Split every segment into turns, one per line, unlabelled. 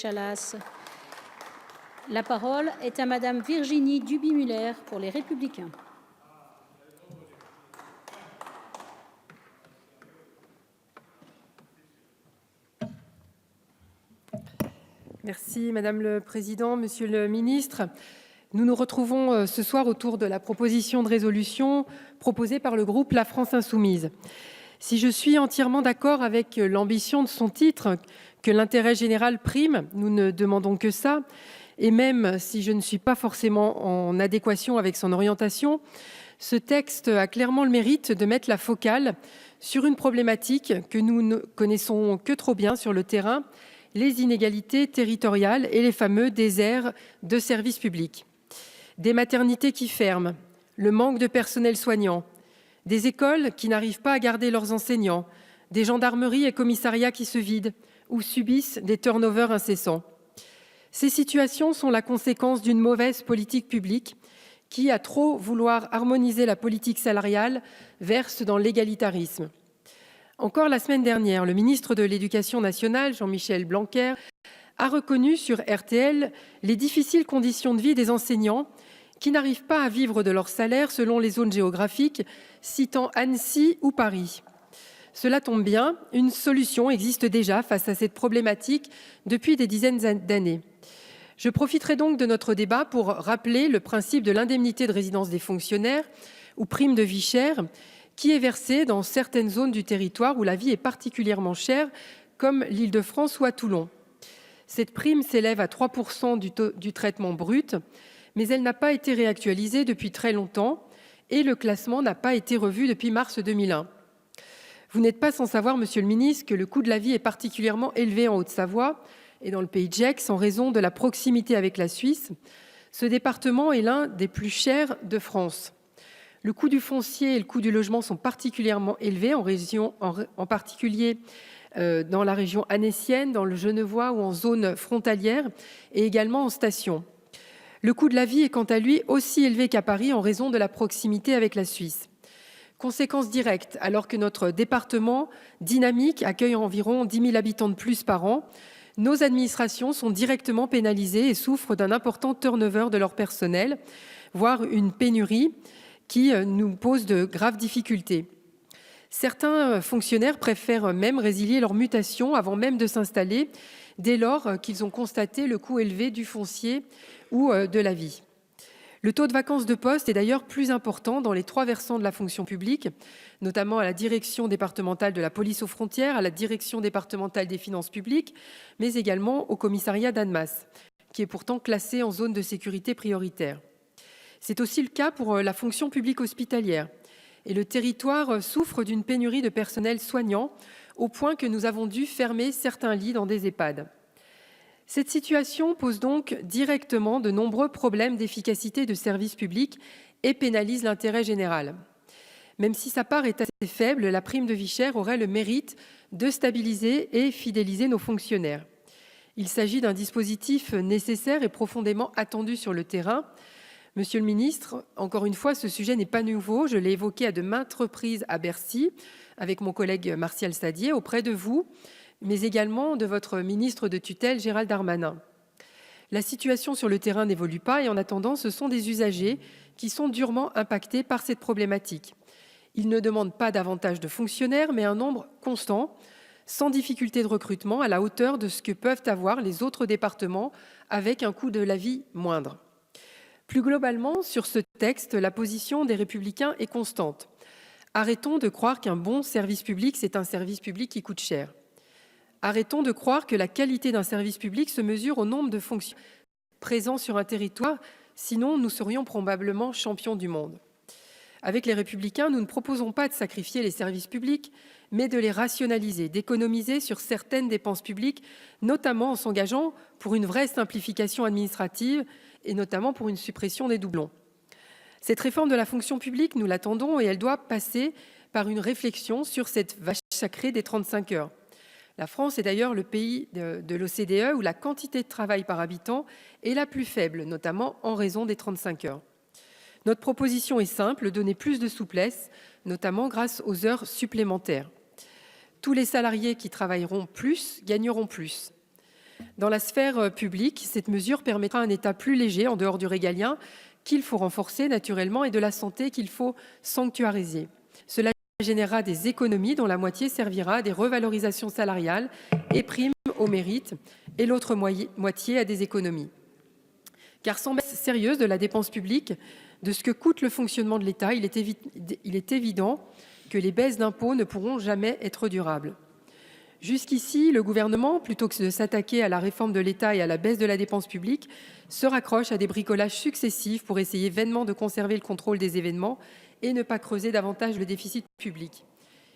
Chalas. La parole est à Madame Virginie Duby-Muller pour les Républicains.
Merci Madame le Président, Monsieur le Ministre. Nous nous retrouvons ce soir autour de la proposition de résolution proposée par le groupe La France Insoumise. Si je suis entièrement d'accord avec l'ambition de son titre, que l'intérêt général prime, nous ne demandons que ça, et même si je ne suis pas forcément en adéquation avec son orientation, ce texte a clairement le mérite de mettre la focale sur une problématique que nous ne connaissons que trop bien sur le terrain, les inégalités territoriales et les fameux déserts de services publics. Des maternités qui ferment, le manque de personnel soignant, des écoles qui n'arrivent pas à garder leurs enseignants, des gendarmeries et commissariats qui se vident ou subissent des turnovers incessants. Ces situations sont la conséquence d'une mauvaise politique publique qui, à trop vouloir harmoniser la politique salariale, verse dans l'égalitarisme. Encore la semaine dernière, le ministre de l'Éducation nationale, Jean-Michel Blanquer, a reconnu sur RTL les difficiles conditions de vie des enseignants qui n'arrivent pas à vivre de leur salaire selon les zones géographiques, citant Annecy ou Paris. Cela tombe bien, une solution existe déjà face à cette problématique depuis des dizaines d'années. Je profiterai donc de notre débat pour rappeler le principe de l'indemnité de résidence des fonctionnaires ou prime de vie chère qui est versée dans certaines zones du territoire où la vie est particulièrement chère, comme l'Île-de-France ou à Toulon. Cette prime s'élève à 3% du traitement brut, mais elle n'a pas été réactualisée depuis très longtemps et le classement n'a pas été revu depuis mars 2001. Vous n'êtes pas sans savoir, Monsieur le Ministre, que le coût de la vie est particulièrement élevé en Haute-Savoie et dans le pays de Gex en raison de la proximité avec la Suisse. Ce département est l'un des plus chers de France. Le coût du foncier et le coût du logement sont particulièrement élevés, en particulier dans la région annécienne, dans le Genevois ou en zone frontalière et également en station. Le coût de la vie est quant à lui aussi élevé qu'à Paris en raison de la proximité avec la Suisse. Conséquence directe, alors que notre département dynamique accueille environ 10 000 habitants de plus par an, nos administrations sont directement pénalisées et souffrent d'un important turnover de leur personnel, voire une pénurie qui nous pose de graves difficultés. Certains fonctionnaires préfèrent même résilier leur mutation avant même de s'installer, dès lors qu'ils ont constaté le coût élevé du foncier ou de la vie. Le taux de vacance de poste est d'ailleurs plus important dans les 3 versants de la fonction publique, notamment à la direction départementale de la police aux frontières, à la direction départementale des finances publiques, mais également au commissariat d'Annemasse, qui est pourtant classé en zone de sécurité prioritaire. C'est aussi le cas pour la fonction publique hospitalière. Et le territoire souffre d'une pénurie de personnel soignant, au point que nous avons dû fermer certains lits dans des EHPAD. Cette situation pose donc directement de nombreux problèmes d'efficacité de services publics et pénalise l'intérêt général. Même si sa part est assez faible, la prime de vie chère aurait le mérite de stabiliser et fidéliser nos fonctionnaires. Il s'agit d'un dispositif nécessaire et profondément attendu sur le terrain. Monsieur le ministre, encore une fois, ce sujet n'est pas nouveau. Je l'ai évoqué à de maintes reprises à Bercy, avec mon collègue Martial Sadier, auprès de vous, mais également de votre ministre de tutelle, Gérald Darmanin. La situation sur le terrain n'évolue pas et en attendant, ce sont des usagers qui sont durement impactés par cette problématique. Ils ne demandent pas davantage de fonctionnaires, mais un nombre constant, sans difficulté de recrutement, à la hauteur de ce que peuvent avoir les autres départements, avec un coût de la vie moindre. Plus globalement, sur ce texte, la position des Républicains est constante. Arrêtons de croire qu'un bon service public, c'est un service public qui coûte cher. Arrêtons de croire que la qualité d'un service public se mesure au nombre de fonctionnaires présents sur un territoire, sinon nous serions probablement champions du monde. Avec les Républicains, nous ne proposons pas de sacrifier les services publics, mais de les rationaliser, d'économiser sur certaines dépenses publiques, notamment en s'engageant pour une vraie simplification administrative et notamment pour une suppression des doublons. Cette réforme de la fonction publique, nous l'attendons et elle doit passer par une réflexion sur cette vache sacrée des 35 heures. La France est d'ailleurs le pays de l'OCDE où la quantité de travail par habitant est la plus faible, notamment en raison des 35 heures. Notre proposition est simple, donner plus de souplesse, notamment grâce aux heures supplémentaires. Tous les salariés qui travailleront plus gagneront plus. Dans la sphère publique, cette mesure permettra un État plus léger en dehors du régalien, qu'il faut renforcer naturellement, et de la santé qu'il faut sanctuariser. Cela générera des économies dont la moitié servira à des revalorisations salariales et primes au mérite, et l'autre moitié à des économies. Car sans baisse sérieuse de la dépense publique, de ce que coûte le fonctionnement de l'État, il est évident que les baisses d'impôts ne pourront jamais être durables. Jusqu'ici, le gouvernement, plutôt que de s'attaquer à la réforme de l'État et à la baisse de la dépense publique, se raccroche à des bricolages successifs pour essayer vainement de conserver le contrôle des événements et ne pas creuser davantage le déficit public.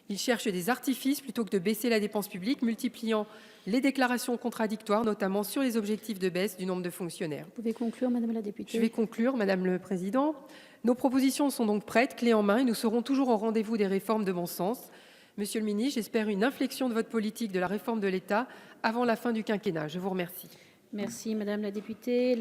Il cherche des artifices plutôt que de baisser la dépense publique, multipliant les déclarations contradictoires, notamment sur les objectifs de baisse du nombre de fonctionnaires.
Vous pouvez conclure, Madame la députée.
Je vais conclure, Madame le Président. Nos propositions sont donc prêtes, clés en main, et nous serons toujours au rendez-vous des réformes de bon sens. Monsieur le ministre, j'espère une inflexion de votre politique de la réforme de l'État avant la fin du quinquennat. Je vous remercie.
Merci, Madame la députée.